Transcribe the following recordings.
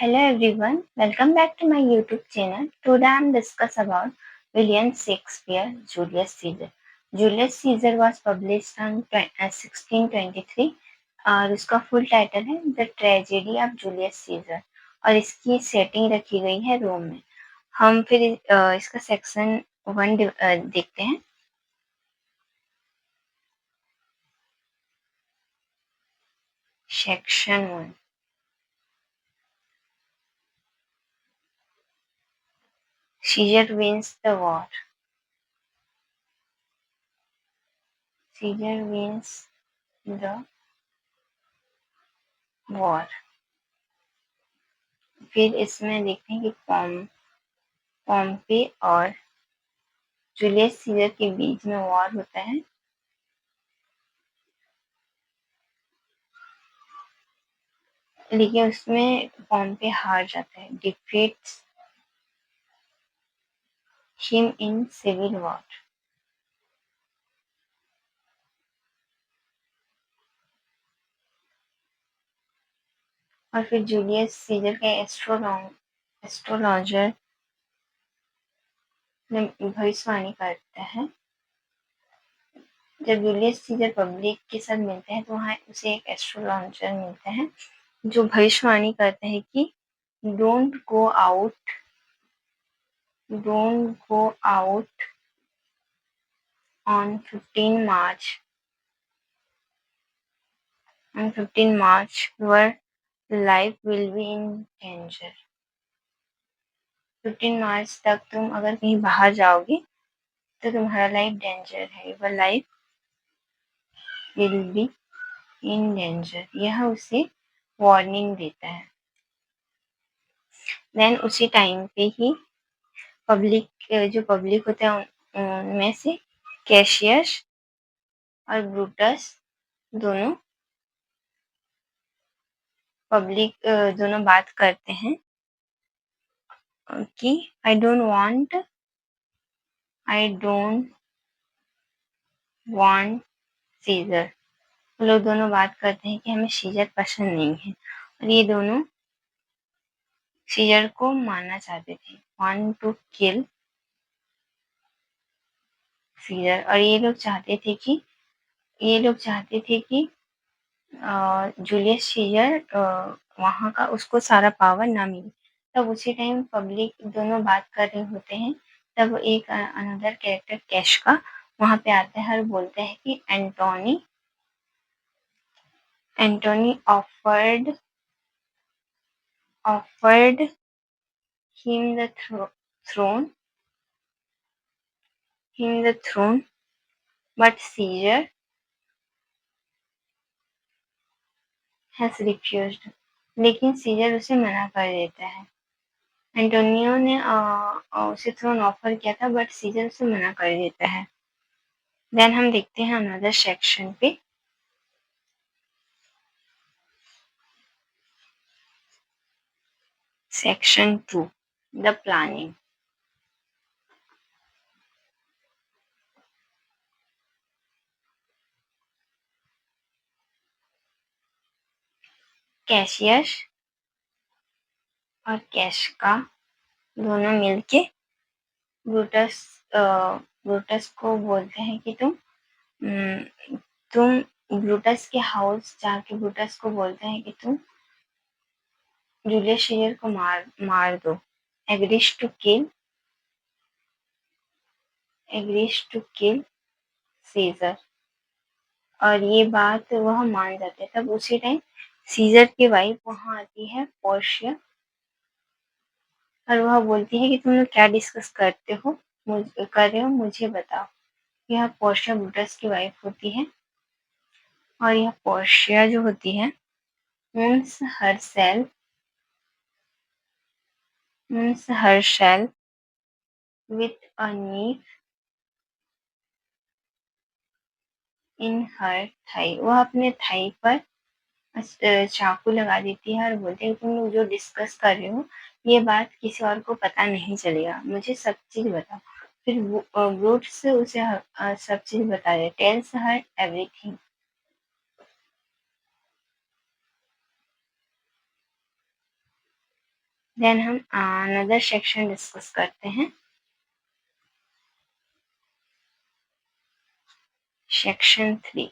Hello everyone, welcome back to my YouTube channel. Today I am discuss about William Shakespeare, Julius Caesar. Julius Caesar was published on 1623 और उसका full title है the tragedy of Julius Caesar और इसकी setting रखी गई है रोम में। हम फिर इसका सेक्शन 1 देखते हैं। Section 1 Caesar wins the war. Caesar wins the war. फिर इसमें देखते हैं कि पॉम्पे और जूलियस सीजर के बीच में वॉर होता है। लेकिन उसमें पॉम्पे हार जाता है, defeats him in civil war. और फिर जूलियस सीजर के एस्ट्रोलॉजर ने भविष्यवाणी करता है। जब जूलियस सीजर पब्लिक के साथ मिलते हैं तो वहाँ उसे एक एस्ट्रोलॉजर मिलता है जो भविष्यवाणी करता है कि don't go out on 15 March. On 15 March, your life will be in danger. 15 मार्च तक तुम अगर कहीं बाहर जाओगे तो तुम्हारा लाइफ डेंजर है। Your life will be in danger. यह उसे वार्निंग देता है। देन उसी टाइम पे ही जो पब्लिक होते हैं उनमें से कैशियस और ब्रूटस दोनों बात करते हैं कि आई डोंट वांट सीजर। वो लोग दोनों बात करते हैं कि हमें सीजर पसंद नहीं है और ये दोनों सीजर को मारना चाहते थे, वांट टू किल सीजर। और ये लोग चाहते थे कि जूलियस सीजर वहाँ का उसको सारा पावर ना मिले। तब उसी टाइम पब्लिक दोनों बात कर रहे होते हैं। तब एक अनदर कैरेक्टर कैश का वहाँ पे आता है और बोलता है कि Antony offered him the throne, but Caesar has refused. लेकिन सीजर उसे मना कर देता है। एंटोनियो ने उसे थ्रोन ऑफर किया था बट सीजर उसे मना कर देता है। देन हम देखते हैं अनदर सेक्शन पे। Section 2 the planning. कैशियस और कैश का दोनों मिलके ब्रूटस को बोलते हैं कि तुम ब्रूटस के हाउस जाके ब्रूटस को बोलते हैं कि तुम जूलियस सीजर को मार दो। Agrees to kill Caesar. और ये बात वह मान जाते हैं। तब उसी टाइम सीजर की वाइफ वहाँ आती है, पोर्शिया, और वह बोलती है कि तुम लोग क्या डिस्कस कर रहे हो, मुझे बताओ। यह पोर्शिया ब्रूटस की वाइफ होती है और यह पोर्शिया जो होती है means herself with a knife in her thigh। वह अपने थाई पर चाकू लगा देती है और बोलती है तुम लोग जो डिस्कस कर रहे हो ये बात किसी और को पता नहीं चलेगा, मुझे सब चीज बताओ। फिर ब्रूटस उसे सब चीज बता दे, टेल्स हर एवरीथिंग। देन हम अनदर सेक्शन डिस्कस करते हैं। Section 3,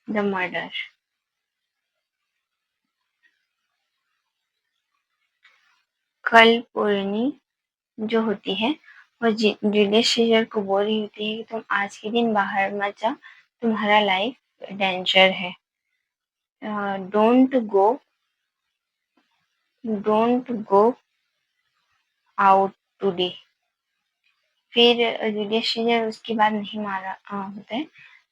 the murder. कल पूर्णी जो होती है वो जूलियस सीजर को बोल रही होती है कि तुम आज के दिन बाहर मत जाओ, तुम्हारा लाइफ डेंजर है। Don't go out today. फिर जूलियस सीजर उसके बाद नहीं मारा होता है।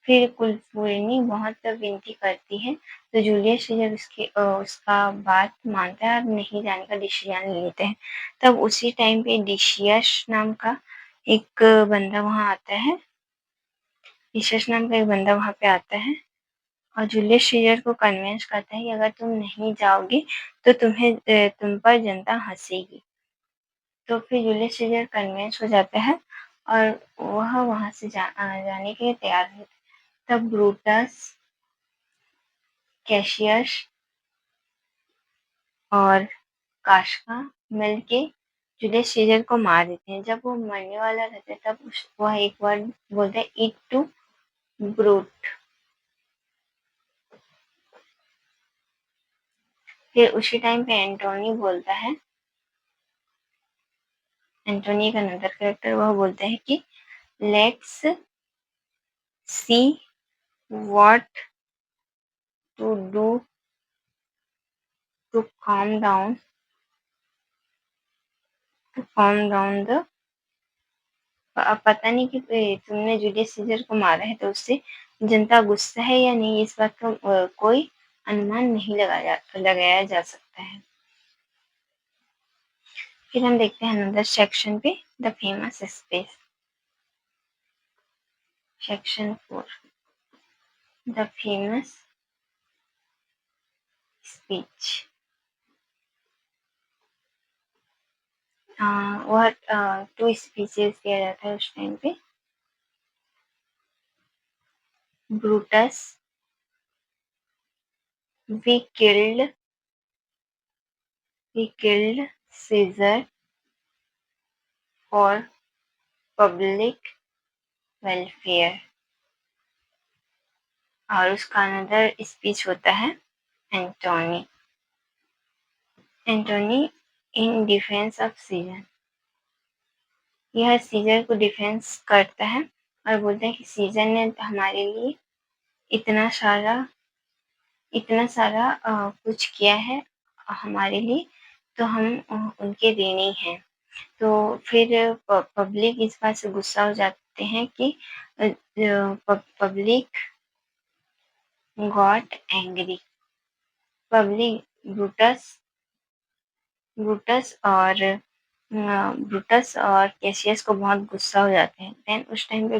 फिर कुलपूर्णी बहुत विनती करती है तो जूलियस सीजर उसका बात मानता है और नहीं जाने का डिसीजन लेते हैं। तब उसी टाइम पे डिशियस नाम का एक बंदा वहाँ आता है। डिशियस नाम का एक बंदा वहाँ पे आता है और जूलियस सीजर को कन्विंस करता है कि अगर तुम नहीं जाओगे तो तुम पर जनता हंसेगी। तो फिर जूलियस सीजर कन्विंस हो जाता है और वह वहाँ से जाने के लिए तैयार होते हैं। तब ब्रूटस, कैशियस और काशका मिलके जूलियस सीजर को मार देते हैं। जब वो मरने वाला रहता है तब वह एक वर्ड बोलता है, ईट टू ब्रूट। फिर उसी टाइम पे एंटोनी बोलता है, एंटोनी का अनदर कैरेक्टर, वह बोलता है कि let's see what to do to calm down the. अब पता नहीं कि तुमने जूलियस सीजर को मारा है तो उससे जनता गुस्सा है या नहीं, इस बात का कोई अनुमान नहीं लगाया जा सकता है। फिर हम देखते हैं अनदर सेक्शन पे, the famous space. Section 4, the famous speech. वह 2 स्पीचेस दिया जाता है उस टाइम पे। Brutus, we killed Caesar for public welfare. और उसका अनदर स्पीच होता है Antony in defence of Caesar. यह सीजर को डिफेंस करता है और बोलता है कि सीजर ने हमारे लिए इतना सारा कुछ किया है हमारे लिए, तो हम उनके ऋणी हैं। तो फिर पब्लिक इस बात से गुस्सा हो जाते हैं कि public got angry. Public Brutus और कैसियस को बहुत गुस्सा हो जाते हैं। देन उस टाइम पे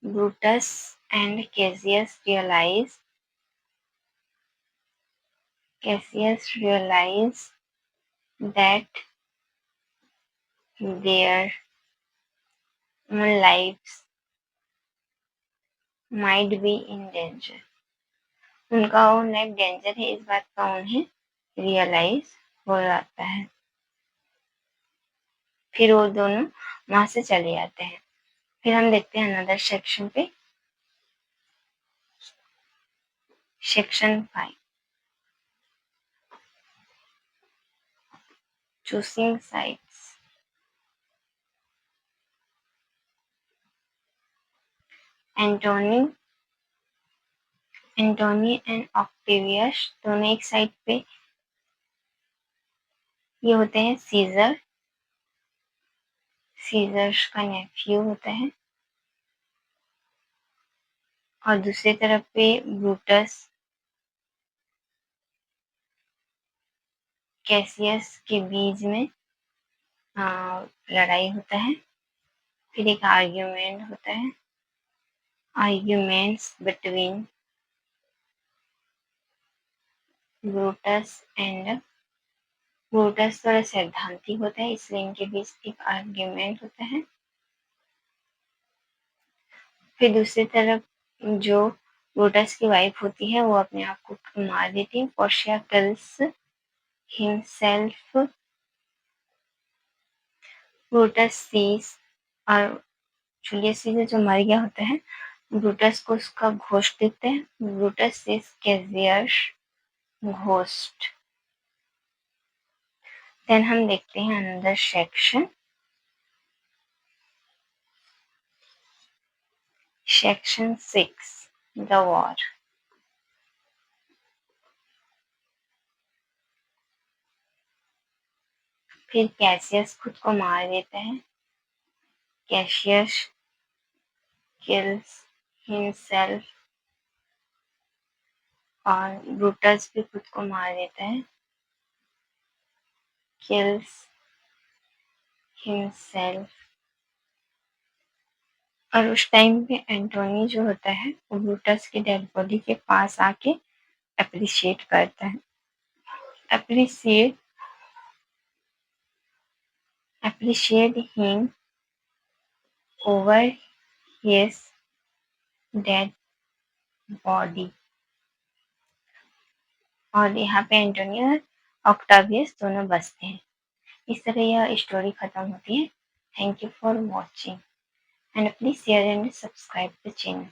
Brutus and Cassius realise that their own lives might be in danger। उनका own life डेंजर है, इस बात का उन्हें रियलाइज हो जाता है। फिर वो दोनों वहां से चले जाते हैं। फिर हम देखते हैं अनदर सेक्शन पे, section 5, choosing sides. Antony and Octavius दोनों एक साइड पे, ये होते हैं सीजर्स का नेफ्यू होता है, और दूसरी तरफ पे ब्रूटस कैसियस के बीच में लड़ाई होता है। फिर एक आर्ग्यूमेंट्स बिटवीन ब्रूटस थोड़ा सैद्धांतिक होता है, इसलिए इनके बीच एक आर्ग्यूमेंट होता है। फिर दूसरी तरफ जो ब्रूटस की वाइफ होती है, वो अपने आप को मार देती है। Portia kills himself. Brutus sees, और जूलियस सीजर जो मर गया होता है, ब्रूटस को उसका घोस्ट देते हैं। Brutus sees Cassius ghost. Then हम देखते हैं another section, section 6, the war. फिर कैसियस खुद को मार देता है। कैसियस किल्स हिमसेल्फ, और ब्रूटस भी खुद को मार देता है। Kills himself. और उस टाइम पे एंटोनी जो होता है, वो ब्रूटस की डेड बॉडी के पास आके अप्रिशिएट करता है। Appreciate appreciate him over his dead body। और यहाँ पे एंटोनियो और ऑक्टावियस दोनों बसते हैं। इस तरह यह स्टोरी खत्म होती है। Thank you for watching and please share and subscribe the channel.